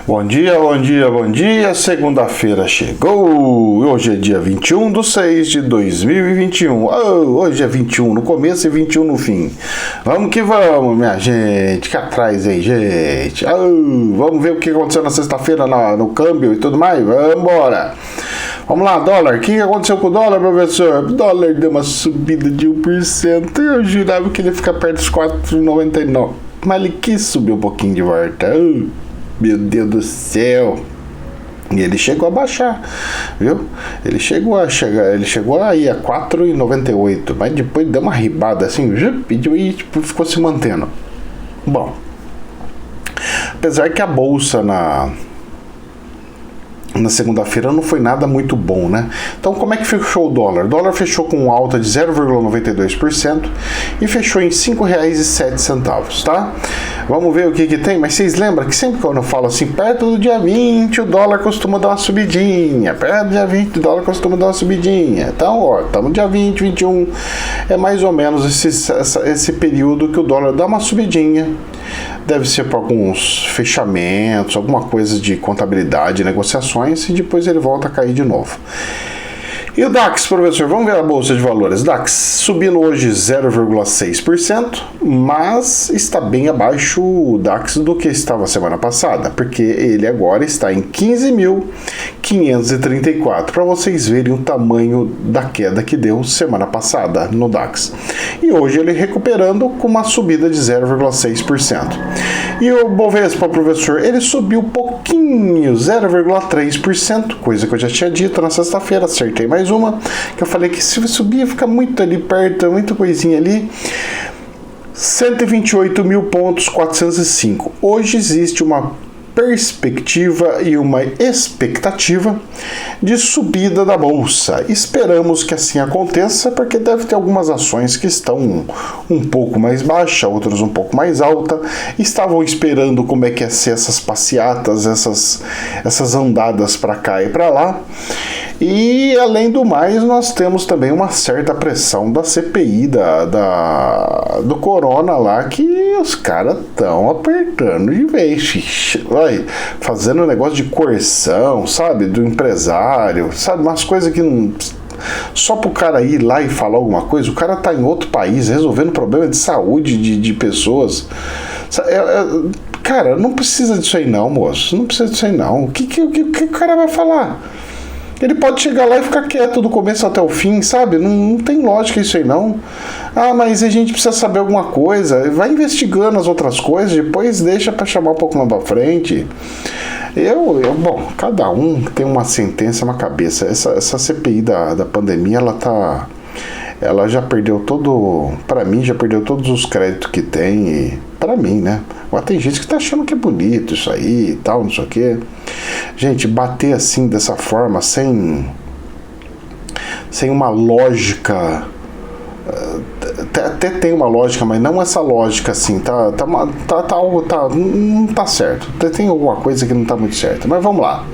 Bom dia, bom dia, bom dia. Segunda-feira chegou. Hoje é dia 21/6/2021. Hoje é 21 no começo e 21 no fim. Vamos que vamos, minha gente. Que atrás aí, gente. Vamos ver o que aconteceu na sexta-feira no câmbio e tudo mais? Vamos embora. Vamos lá, dólar. O que aconteceu com o dólar, professor? O dólar deu uma subida de 1%. Eu jurava que ele ia ficar perto dos 4,99. Mas ele quis subir um pouquinho de volta. Meu Deus do céu. E ele chegou a baixar, viu? Ele chegou a ir a 4,98, mas depois deu uma ribada assim, e ficou se mantendo. Bom, apesar que a bolsa na segunda-feira não foi nada muito bom, né? Então, como é que fechou o dólar? O dólar fechou com alta de 0,92% e fechou em R$ 5,07, tá? Vamos ver o que tem, mas vocês lembram que sempre quando eu falo assim, perto do dia 20, o dólar costuma dar uma subidinha, perto do dia 20, o dólar costuma dar uma subidinha. Então, ó, estamos no dia 20, 21, é mais ou menos esse período que o dólar dá uma subidinha. Deve ser para alguns fechamentos, alguma coisa de contabilidade, negociações, e depois ele volta a cair de novo. E o DAX, professor? Vamos ver a Bolsa de Valores. DAX subindo hoje 0,6%, mas está bem abaixo o DAX do que estava semana passada, porque ele agora está em 15.534, para vocês verem o tamanho da queda que deu semana passada no DAX. E hoje ele recuperando com uma subida de 0,6%. E o Bovespa, professor, ele subiu pouquinho, 0,3%, coisa que eu já tinha dito na sexta-feira, acertei mais uma, que eu falei que se subir fica muito ali perto, muita coisinha ali. 128.405. Hoje existe uma perspectiva e uma expectativa de subida da bolsa. Esperamos que assim aconteça, porque deve ter algumas ações que estão um pouco mais baixa, outras um pouco mais alta. Estavam esperando como é que ia ser essas passeatas, essas andadas para cá e para lá. E, além do mais, nós temos também uma certa pressão da CPI do Corona lá, que os caras estão apertando de vez, fazendo um negócio de coerção, sabe, do empresário, sabe, umas coisas que não... Só pro cara ir lá e falar alguma coisa, o cara tá em outro país resolvendo problema de saúde de pessoas. Cara, não precisa disso aí não, moço, não precisa disso aí não. O que o cara vai falar? Ele pode chegar lá e ficar quieto do começo até o fim, sabe? Não tem lógica isso aí, não. Mas a gente precisa saber alguma coisa. Vai investigando as outras coisas, depois deixa para chamar um pouco mais pra frente. Bom, cada um tem uma sentença na cabeça. Essa CPI da pandemia, ela já perdeu para mim, já perdeu todos os créditos que tem, para mim, né? Agora tem gente que tá achando que é bonito isso aí e tal, não sei o quê. Gente, bater assim, dessa forma, sem uma lógica, até tem uma lógica, mas não essa lógica assim, não tá certo. Tem alguma coisa que não tá muito certa, mas vamos lá.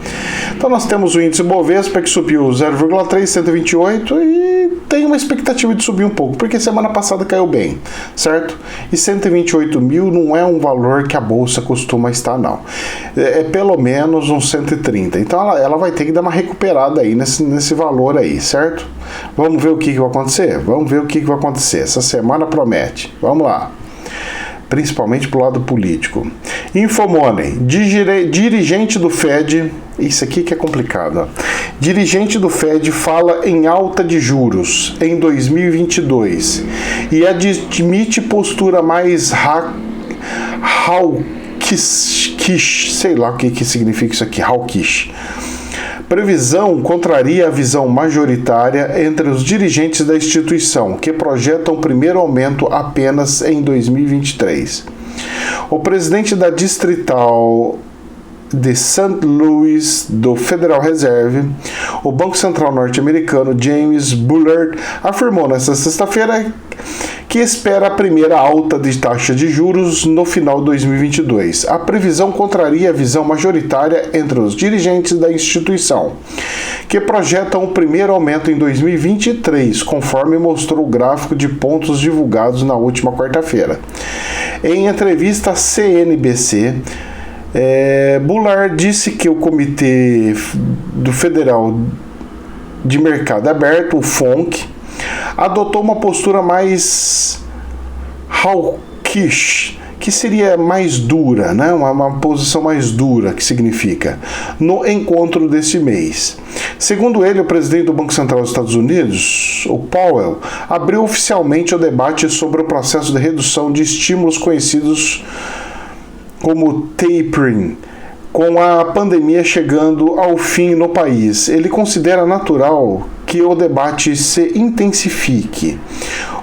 Então nós temos o índice Bovespa que subiu 0,3, 128, e tem uma expectativa de subir um pouco, porque semana passada caiu bem, certo? E 128 mil não é um valor que a bolsa costuma estar, não. É pelo menos uns 130. Então ela vai ter que dar uma recuperada aí nesse valor aí, certo? Vamos ver o que vai acontecer? Vamos ver o que vai acontecer. Essa semana promete. Vamos lá. Principalmente pro lado político. Infomoney, dirigente do Fed, isso aqui que é complicado, ó. Dirigente do Fed fala em alta de juros em 2022 e admite postura mais hawkish, sei lá o que significa isso aqui, hawkish. Previsão contraria a visão majoritária entre os dirigentes da instituição, que projetam o primeiro aumento apenas em 2023. O presidente da Distrital de St. Louis do Federal Reserve, o Banco Central norte-americano, James Bullard, afirmou nesta sexta-feira que espera a primeira alta de taxa de juros no final de 2022. A previsão contraria a visão majoritária entre os dirigentes da instituição, que projetam o primeiro aumento em 2023, conforme mostrou o gráfico de pontos divulgados na última quarta-feira. Em entrevista à CNBC, Bullard disse que o Comitê do Federal de Mercado Aberto, o FONC, adotou uma postura mais hawkish, que seria mais dura, né? uma posição mais dura, que significa, no encontro deste mês. Segundo ele, o presidente do Banco Central dos Estados Unidos, o Powell, abriu oficialmente o debate sobre o processo de redução de estímulos conhecidos como tapering, com a pandemia chegando ao fim no país. Ele considera natural que o debate se intensifique.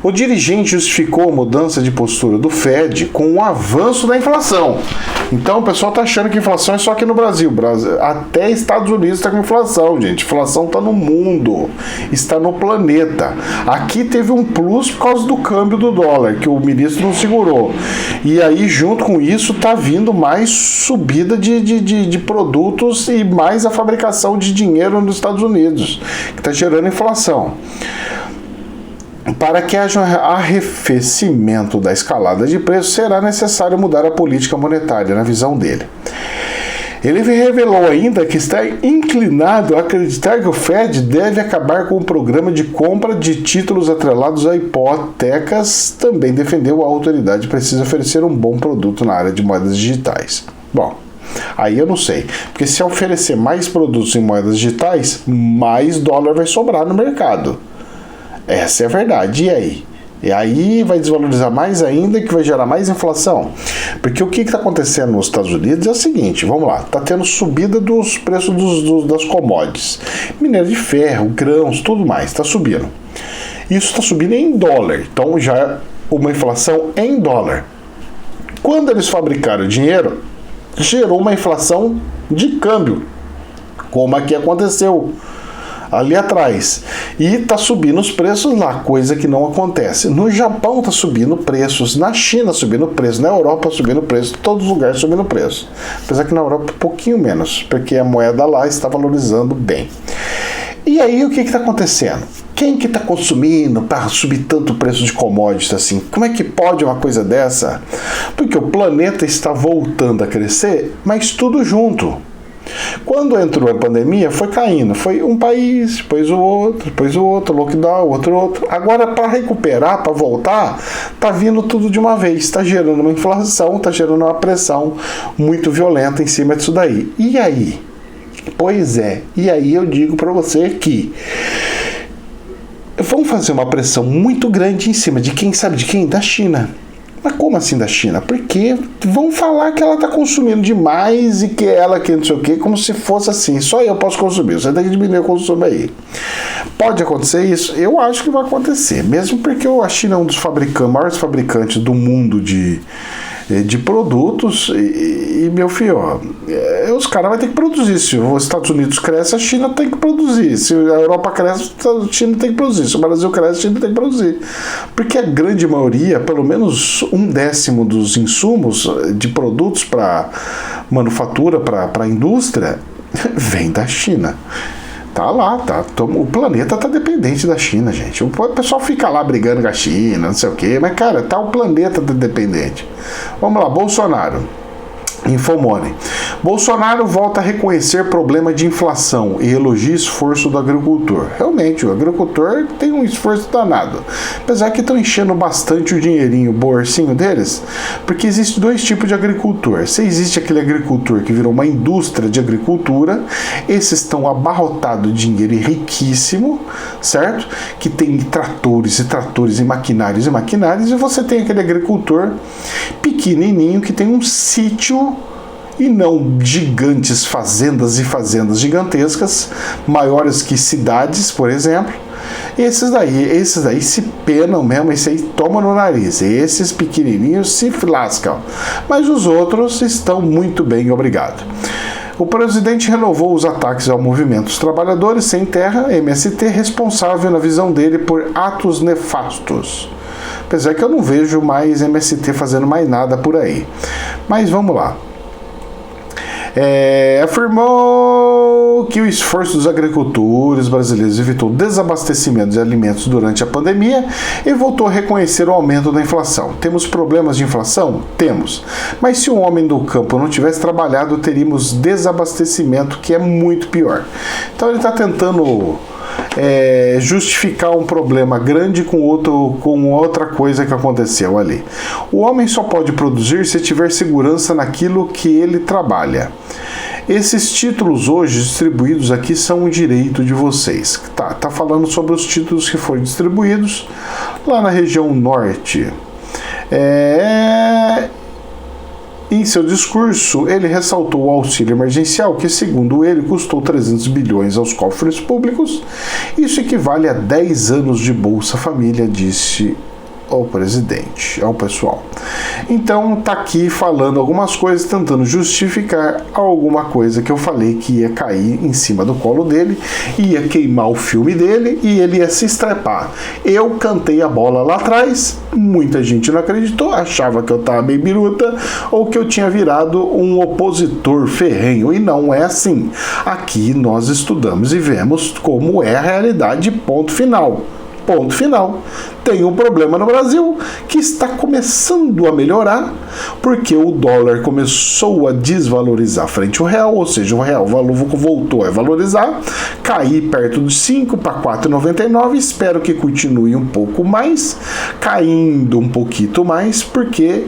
O dirigente justificou a mudança de postura do Fed com o avanço da inflação. Então o pessoal está achando que inflação é só aqui no Brasil. Até Estados Unidos está com inflação, gente. Inflação está no mundo, está no planeta. Aqui teve um plus por causa do câmbio do dólar, que o ministro não segurou. E aí, junto com isso, está vindo mais subida de produtos e mais a fabricação de dinheiro nos Estados Unidos, que está gerando inflação. Para que haja um arrefecimento da escalada de preços, será necessário mudar a política monetária, na visão dele. Ele revelou ainda que está inclinado a acreditar que o Fed deve acabar com o programa de compra de títulos atrelados a hipotecas. Também defendeu a autoridade precisa oferecer um bom produto na área de moedas digitais. Bom, aí eu não sei, porque se oferecer mais produtos em moedas digitais, mais dólar vai sobrar no mercado. Essa é a verdade. E aí? E aí vai desvalorizar mais ainda, que vai gerar mais inflação. Porque o que está acontecendo nos Estados Unidos é o seguinte, vamos lá, está tendo subida dos preços das commodities. Minério de ferro, grãos, tudo mais, está subindo. Isso está subindo em dólar, então já é uma inflação em dólar. Quando eles fabricaram dinheiro, gerou uma inflação de câmbio, como aqui aconteceu ali atrás, e tá subindo os preços lá, coisa que não acontece. No Japão tá subindo preços, na China subindo preço, na Europa subindo preço, em todos os lugares subindo preço. Apesar que na Europa um pouquinho menos, porque a moeda lá está valorizando bem. E aí o que está acontecendo? Quem que está consumindo para subir tanto o preço de commodities assim? Como é que pode uma coisa dessa? Porque o planeta está voltando a crescer, mas tudo junto. Quando entrou a pandemia, foi caindo. Foi um país, depois o outro, lockdown, outro. Agora, para recuperar, para voltar, tá vindo tudo de uma vez. Está gerando uma inflação, está gerando uma pressão muito violenta em cima disso daí. E aí? Pois é. E aí eu digo para você que vão fazer uma pressão muito grande em cima de quem, sabe de quem? Da China. Mas como assim da China? Porque vão falar que ela está consumindo demais e que ela que não sei o que, como se fosse assim, só eu posso consumir, você tem que diminuir o consumo aí. Pode acontecer isso? Eu acho que vai acontecer, mesmo porque a China é um dos maiores fabricantes do mundo de produtos e meu filho, os caras vão ter que produzir. Se os Estados Unidos cresce, a China tem que produzir. Se a Europa cresce, a China tem que produzir. Se o Brasil cresce, a China tem que produzir. Porque a grande maioria, pelo menos 1/10 dos insumos de produtos para manufatura, para a indústria, vem da China. Tá lá, tá. O planeta tá dependente da China, gente. O pessoal fica lá brigando com a China, não sei o quê, mas, cara, tá o planeta dependente. Vamos lá, Bolsonaro. Infomoney. Bolsonaro volta a reconhecer problema de inflação e elogia esforço do agricultor. Realmente, o agricultor tem um esforço danado. Apesar que estão enchendo bastante o dinheirinho, o bolsinho deles, porque existe dois tipos de agricultor. Se existe aquele agricultor que virou uma indústria de agricultura, esses estão abarrotados de dinheiro e riquíssimo, certo? Que tem tratores e tratores e maquinários, e você tem aquele agricultor pequenininho que tem um sítio e não gigantes fazendas e fazendas gigantescas, maiores que cidades, por exemplo. Esses daí se penam mesmo, esse aí toma no nariz, esses pequenininhos se lascam, mas os outros estão muito bem, obrigado. O presidente renovou os ataques ao movimento dos trabalhadores sem terra, MST, responsável na visão dele por atos nefastos. Apesar que eu não vejo mais MST fazendo mais nada por aí. Mas vamos lá. Afirmou que o esforço dos agricultores brasileiros evitou desabastecimento de alimentos durante a pandemia e voltou a reconhecer o aumento da inflação. Temos problemas de inflação? Temos. Mas se o homem do campo não tivesse trabalhado, teríamos desabastecimento, que é muito pior. Então ele está tentando justificar um problema grande com outra coisa que aconteceu ali. O homem só pode produzir se tiver segurança naquilo que ele trabalha. Esses títulos hoje distribuídos aqui são um direito de vocês. Tá falando sobre os títulos que foram distribuídos lá na região norte. Em seu discurso, ele ressaltou o auxílio emergencial, que, segundo ele, custou 300 bilhões aos cofres públicos. Isso equivale a 10 anos de Bolsa Família, disse ao presidente, ao pessoal. Então, tá aqui falando algumas coisas, tentando justificar alguma coisa que eu falei que ia cair em cima do colo dele, ia queimar o filme dele e ele ia se estrepar. Eu cantei a bola lá atrás, muita gente não acreditou, achava que eu tava bem biruta ou que eu tinha virado um opositor ferrenho, e não é assim. Aqui nós estudamos e vemos como é a realidade, ponto final. Ponto final. Tem um problema no Brasil que está começando a melhorar, porque o dólar começou a desvalorizar frente ao real, ou seja, o real voltou a valorizar, cair perto de 5 para 4,99, espero que continue um pouco mais, caindo um pouquinho mais, porque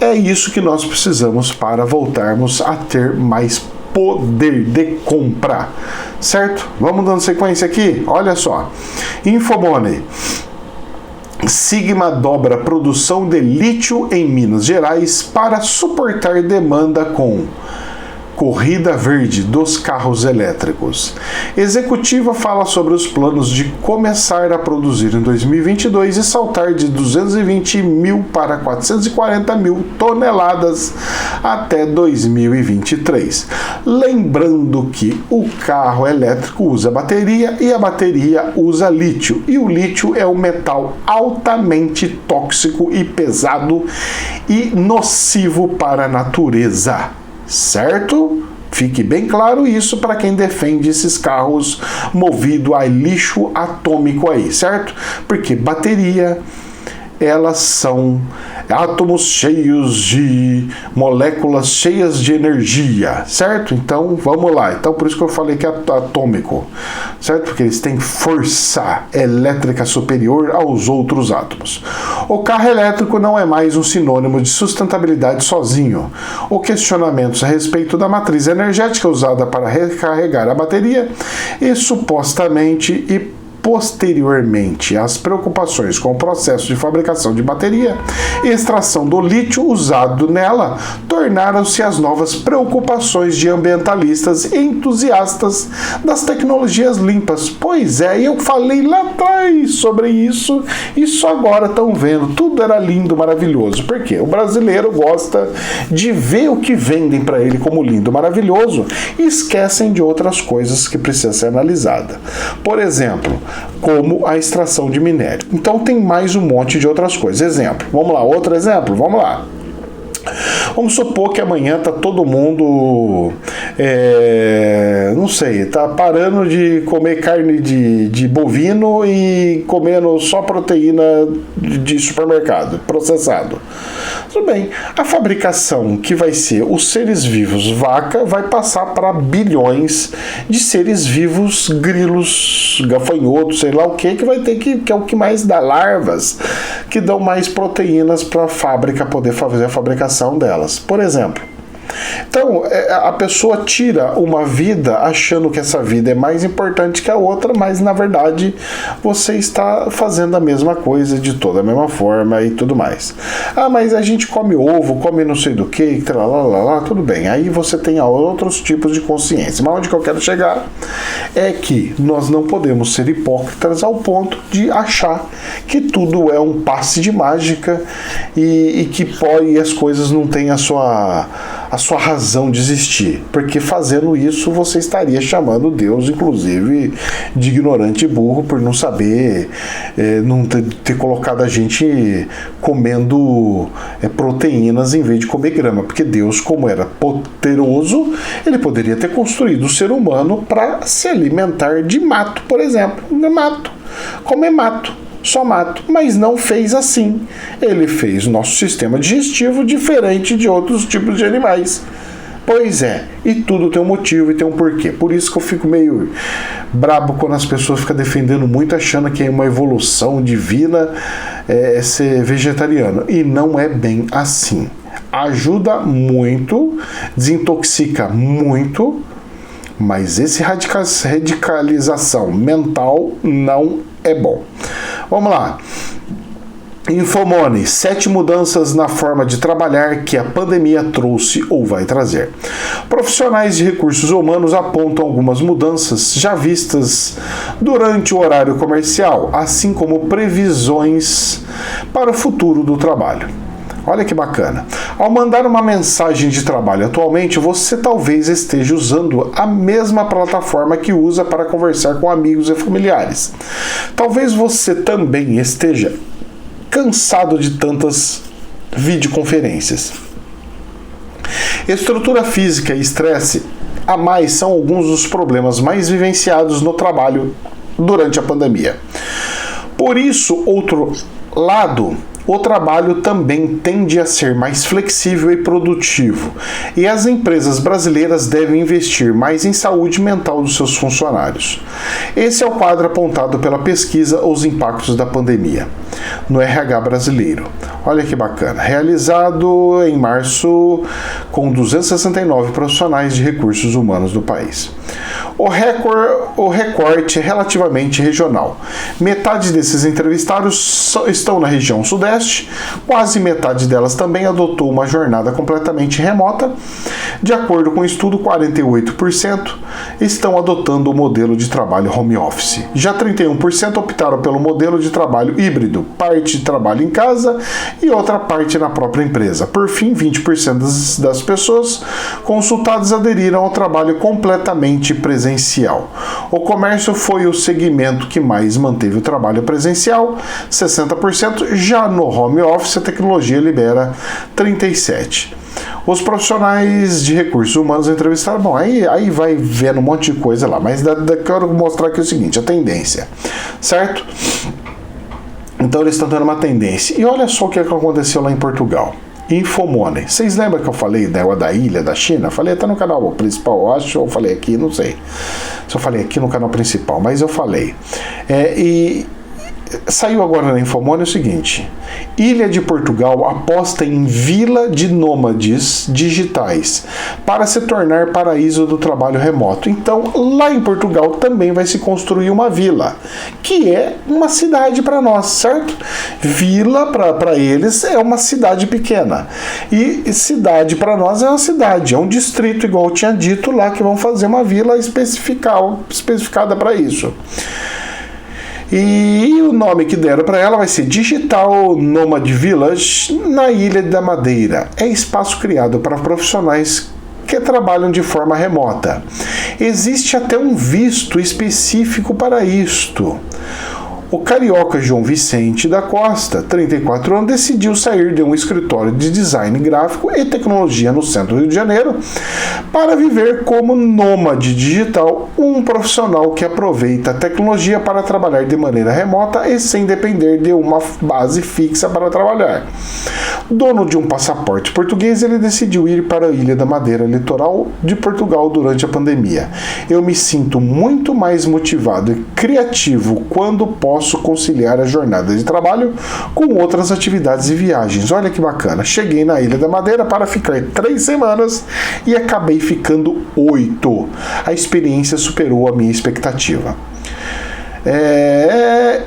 é isso que nós precisamos para voltarmos a ter mais poder de compra, certo? Vamos dando sequência aqui, olha só. Infomoney. Sigma dobra produção de lítio em Minas Gerais para suportar demanda com corrida verde dos carros elétricos. Executiva fala sobre os planos de começar a produzir em 2022 e saltar de 220 mil para 440 mil toneladas até 2023. Lembrando que o carro elétrico usa bateria e a bateria usa lítio. E o lítio é um metal altamente tóxico e pesado e nocivo para a natureza. Certo? Fique bem claro isso para quem defende esses carros movidos a lixo atômico aí, certo? Porque bateria, elas são átomos cheios de moléculas cheias de energia, certo? Então, vamos lá. Então, por isso que eu falei que é atômico, certo? Porque eles têm força elétrica superior aos outros átomos. O carro elétrico não é mais um sinônimo de sustentabilidade sozinho. O questionamento a respeito da matriz energética usada para recarregar a bateria e supostamente posteriormente, as preocupações com o processo de fabricação de bateria e extração do lítio usado nela tornaram-se as novas preocupações de ambientalistas e entusiastas das tecnologias limpas. Pois é, eu falei lá atrás sobre isso e só agora estão vendo. Tudo era lindo, maravilhoso. Por quê? O brasileiro gosta de ver o que vendem para ele como lindo, maravilhoso e esquecem de outras coisas que precisam ser analisadas. Por exemplo, como a extração de minério. Então tem mais um monte de outras coisas. Exemplo, vamos lá, outro exemplo, vamos lá. Vamos supor que amanhã tá todo mundo, não sei, tá parando de comer carne de bovino e comendo só proteína de supermercado, processado. Tudo bem, a fabricação que vai ser os seres vivos vaca vai passar para bilhões de seres vivos grilos, gafanhotos, sei lá o que vai ter que é o que mais dá, larvas, que dão mais proteínas para a fábrica poder fazer a fabricação delas. Por exemplo, então a pessoa tira uma vida achando que essa vida é mais importante que a outra, mas na verdade você está fazendo a mesma coisa de toda a mesma forma e tudo mais. Ah, mas a gente come ovo, come não sei do que, tudo bem. Aí você tem outros tipos de consciência. Mas onde que eu quero chegar é que nós não podemos ser hipócritas ao ponto de achar que tudo é um passe de mágica e que as coisas não têm a sua a sua razão de existir, porque fazendo isso você estaria chamando Deus, inclusive, de ignorante e burro por não saber, não ter colocado a gente comendo proteínas em vez de comer grama, porque Deus, como era poderoso, ele poderia ter construído o ser humano para se alimentar de mato, por exemplo, comer mato. Só mato, mas não fez assim. Ele fez o nosso sistema digestivo diferente de outros tipos de animais. Pois é, e tudo tem um motivo e tem um porquê. Por isso que eu fico meio brabo quando as pessoas ficam defendendo muito, achando que é uma evolução divina ser vegetariano. E não é bem assim. Ajuda muito, desintoxica muito, mas esse radicalização mental não é bom. Vamos lá. Infomone, 7 mudanças na forma de trabalhar que a pandemia trouxe ou vai trazer. Profissionais de recursos humanos apontam algumas mudanças já vistas durante o horário comercial, assim como previsões para o futuro do trabalho. Olha que bacana. Ao mandar uma mensagem de trabalho atualmente, você talvez esteja usando a mesma plataforma que usa para conversar com amigos e familiares. Talvez você também esteja cansado de tantas videoconferências. Estrutura física e estresse a mais são alguns dos problemas mais vivenciados no trabalho durante a pandemia. Por isso, outro lado, o trabalho também tende a ser mais flexível e produtivo, e as empresas brasileiras devem investir mais em saúde mental dos seus funcionários. Esse é o quadro apontado pela pesquisa Os Impactos da Pandemia no RH brasileiro. Olha que bacana. Realizado em março com 269 profissionais de recursos humanos do país. O recorte é relativamente regional. Metade desses entrevistados estão na região sudeste, quase metade delas também adotou uma jornada completamente remota. De acordo com o estudo, 48% estão adotando o modelo de trabalho home office. Já 31% optaram pelo modelo de trabalho híbrido, parte de trabalho em casa e outra parte na própria empresa. Por fim, 20% das pessoas consultadas aderiram ao trabalho completamente presencial. O comércio foi o segmento que mais manteve o trabalho presencial, 60%. Já no home office, a tecnologia libera 37%. Os profissionais de recursos humanos entrevistaram, bom, aí vai vendo um monte de coisa lá, mas quero mostrar aqui o seguinte, a tendência, certo? Então eles estão tendo uma tendência. E olha só o que aconteceu lá em Portugal. Infomone. Vocês lembram que eu falei da ilha da China? Falei até no canal principal, eu acho, ou falei aqui, não sei se eu falei aqui no canal principal, mas eu falei. E saiu agora na Infomone o seguinte: Ilha de Portugal aposta em vila de nômades digitais para se tornar paraíso do trabalho remoto. Então, lá em Portugal também vai se construir uma vila, que é uma cidade para nós, certo? Vila para eles é uma cidade pequena. E cidade para nós é uma cidade, é um distrito, igual eu tinha dito lá, que vão fazer uma vila especificada para isso. E o nome que deram para ela vai ser Digital Nomad Village, na Ilha da Madeira. É espaço criado para profissionais que trabalham de forma remota. Existe até um visto específico para isto. O carioca João Vicente da Costa, 34 anos, decidiu sair de um escritório de design gráfico e tecnologia no centro do Rio de Janeiro para viver como nômade digital, um profissional que aproveita a tecnologia para trabalhar de maneira remota e sem depender de uma base fixa para trabalhar. Dono de um passaporte português, ele decidiu ir para a Ilha da Madeira, litoral de Portugal, durante a pandemia. Eu me sinto muito mais motivado e criativo quando posso conciliar a jornada de trabalho com outras atividades e viagens. Olha que bacana. Cheguei na Ilha da Madeira para ficar 3 semanas e acabei ficando 8. A experiência superou a minha expectativa.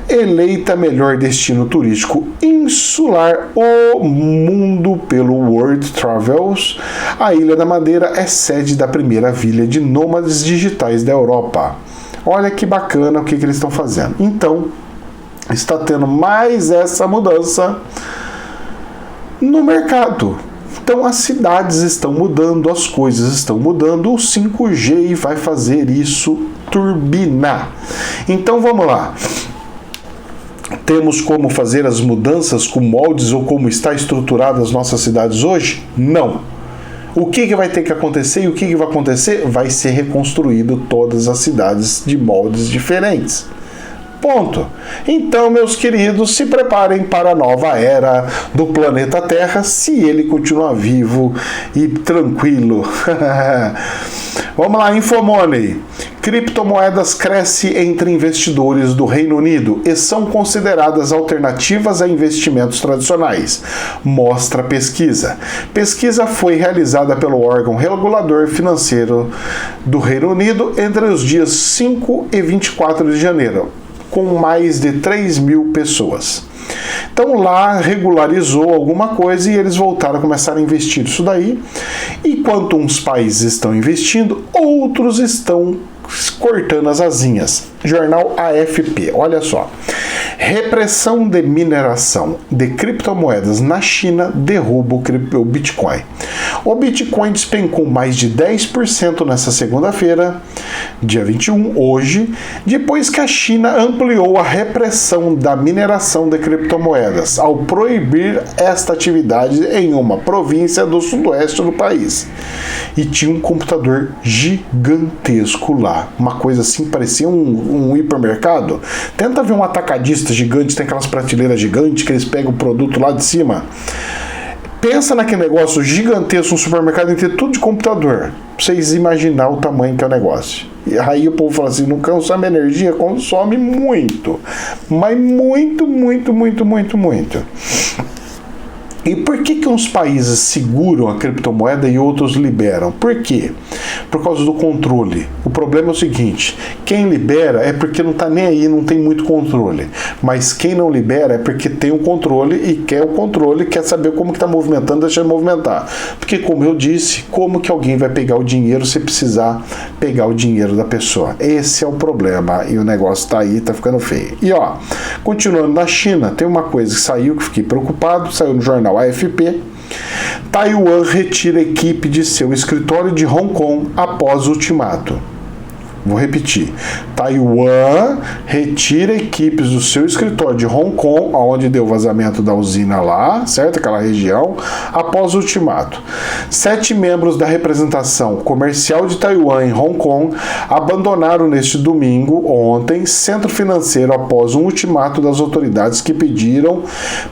Eleita melhor destino turístico insular o mundo pelo World Travels, a Ilha da Madeira é sede da primeira vila de nômades digitais da Europa. Olha que bacana o que eles estão fazendo. Então, está tendo mais essa mudança no mercado. Então as cidades estão mudando, as coisas estão mudando, o 5G vai fazer isso turbinar. Então vamos lá. Temos como fazer as mudanças com moldes ou como está estruturada as nossas cidades hoje? Não. O que vai ter que acontecer e o que vai acontecer? Vai ser reconstruído todas as cidades de moldes diferentes. Ponto. Então, meus queridos, se preparem para a nova era do planeta Terra, se ele continuar vivo e tranquilo. Vamos lá, Infomoney. Criptomoedas crescem entre investidores do Reino Unido e são consideradas alternativas a investimentos tradicionais, mostra pesquisa. Pesquisa foi realizada pelo órgão regulador financeiro do Reino Unido entre os dias 5 e 24 de janeiro, com mais de 3 mil pessoas. Então lá regularizou alguma coisa e eles voltaram a começar a investir isso daí. Enquanto uns países estão investindo, outros estão cortando as asinhas. Jornal AFP, olha só. Repressão de mineração de criptomoedas na China derruba o Bitcoin. O Bitcoin despencou mais de 10% nessa segunda-feira, dia 21, hoje, depois que a China ampliou a repressão da mineração de criptomoedas, ao proibir esta atividade em uma província do sudoeste do país. E tinha um computador gigantesco lá, uma coisa assim, parecia um hipermercado. Tenta ver um atacadista gigante, tem aquelas prateleiras gigantes que eles pegam o produto lá de cima. Pensa naquele negócio gigantesco, um supermercado inteiro, tudo de computador, pra vocês imaginar o tamanho que é o negócio. E aí o povo fala assim, não consome energia? Consome muito, mas muito. E por que uns países seguram a criptomoeda e outros liberam? Por quê? Por causa do controle. O problema é o seguinte, quem libera é porque não está nem aí, não tem muito controle. Mas quem não libera é porque tem o controle e quer o controle, quer saber como que está movimentando, deixa ele movimentar. Porque, como eu disse, como que alguém vai pegar o dinheiro se precisar pegar o dinheiro da pessoa? Esse é o problema e o negócio está aí, está ficando feio. E ó, continuando na China, tem uma coisa que saiu que fiquei preocupado, saiu no jornal AFP. Taiwan retira a equipe de seu escritório de Hong Kong após ultimato. Vou repetir. Taiwan retira equipes do seu escritório de Hong Kong, onde deu vazamento da usina lá, certo? Aquela região, após o ultimato. 7 membros da representação comercial de Taiwan em Hong Kong abandonaram neste domingo, ontem, centro financeiro após um ultimato das autoridades que pediram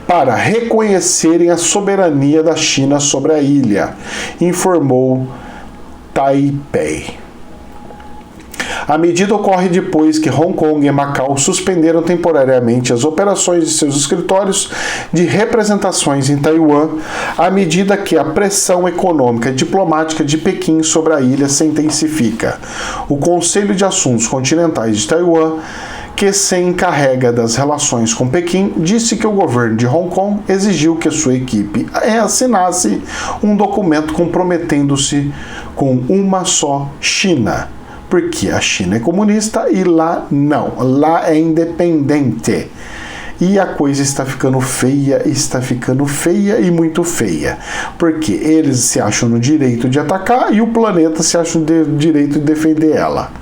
para reconhecerem a soberania da China sobre a ilha, informou Taipei. A medida ocorre depois que Hong Kong e Macau suspenderam temporariamente as operações de seus escritórios de representações em Taiwan, à medida que a pressão econômica e diplomática de Pequim sobre a ilha se intensifica. O Conselho de Assuntos Continentais de Taiwan, que se encarrega das relações com Pequim, disse que o governo de Hong Kong exigiu que sua equipe assinasse um documento comprometendo-se com uma só China. Porque a China é comunista e lá não, lá é independente. E a coisa está ficando feia e muito feia. Porque eles se acham no direito de atacar e o planeta se acha no direito de defender ela.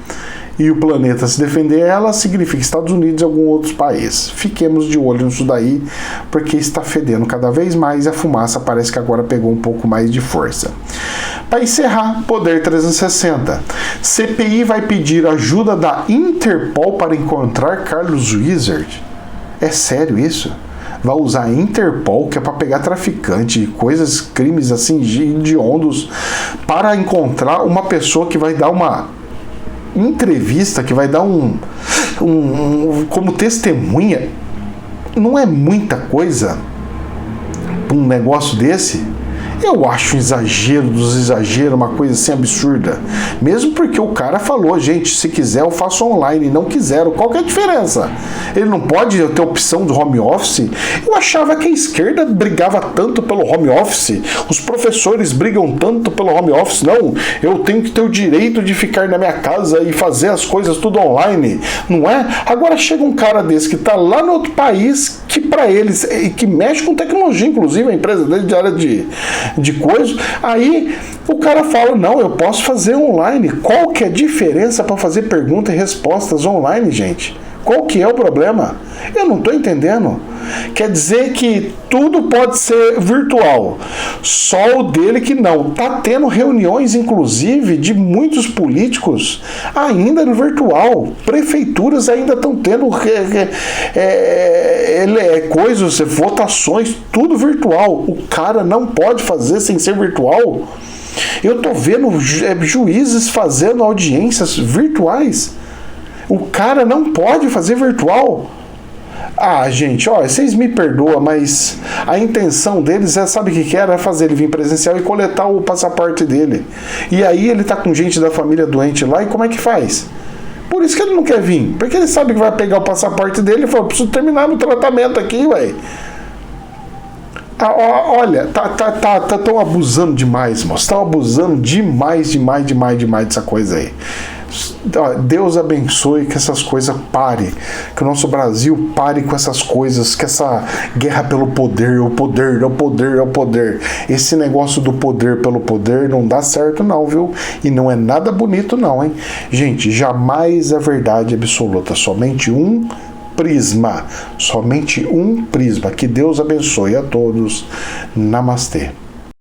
E o planeta se defender ela significa Estados Unidos e algum outro país. Fiquemos de olho nisso daí, porque está fedendo cada vez mais e a fumaça parece que agora pegou um pouco mais de força. Para encerrar, Poder 360. CPI vai pedir ajuda da Interpol para encontrar Carlos Wizard. É sério isso? Vai usar a Interpol, que é para pegar traficante, coisas, crimes assim hediondos, para encontrar uma pessoa que vai dar uma entrevista, que vai dar como testemunha. Não é muita coisa para um negócio desse? Eu acho um exagero dos exageros, uma coisa assim absurda. Mesmo porque o cara falou, gente, se quiser eu faço online, não quiseram. Qual que é a diferença? Ele não pode ter opção do home office? Eu achava que a esquerda brigava tanto pelo home office, os professores brigam tanto pelo home office. Não, eu tenho que ter o direito de ficar na minha casa e fazer as coisas tudo online, não é? Agora chega um cara desse que está lá no outro país, que para eles, e que mexe com tecnologia, inclusive a empresa dele de área de coisa. Aí o cara fala, não, eu posso fazer online. Qual que é a diferença para fazer perguntas e respostas online, gente? Qual que é o problema? Eu não estou entendendo. Quer dizer que tudo pode ser virtual. Só o dele que não. Tá tendo reuniões, inclusive, de muitos políticos ainda no virtual. Prefeituras ainda estão tendo coisas, votações, tudo virtual. O cara não pode fazer sem ser virtual. Eu tô vendo juízes fazendo audiências virtuais. O cara não pode fazer virtual. Ah, gente, ó, vocês me perdoam, mas a intenção deles sabe o que era? Fazer ele vir presencial e coletar o passaporte dele. E aí ele tá com gente da família doente lá, e como é que faz? Por isso que ele não quer vir, porque ele sabe que vai pegar o passaporte dele e fala, preciso terminar meu tratamento aqui, ué. Olha, tão abusando demais, moço. Estão abusando demais dessa coisa aí. Deus abençoe que essas coisas parem, que o nosso Brasil pare com essas coisas, que essa guerra pelo poder, o poder. Esse negócio do poder pelo poder não dá certo não, viu? E não é nada bonito não, hein? Gente, jamais é verdade absoluta, somente um prisma. Que Deus abençoe a todos. Namastê.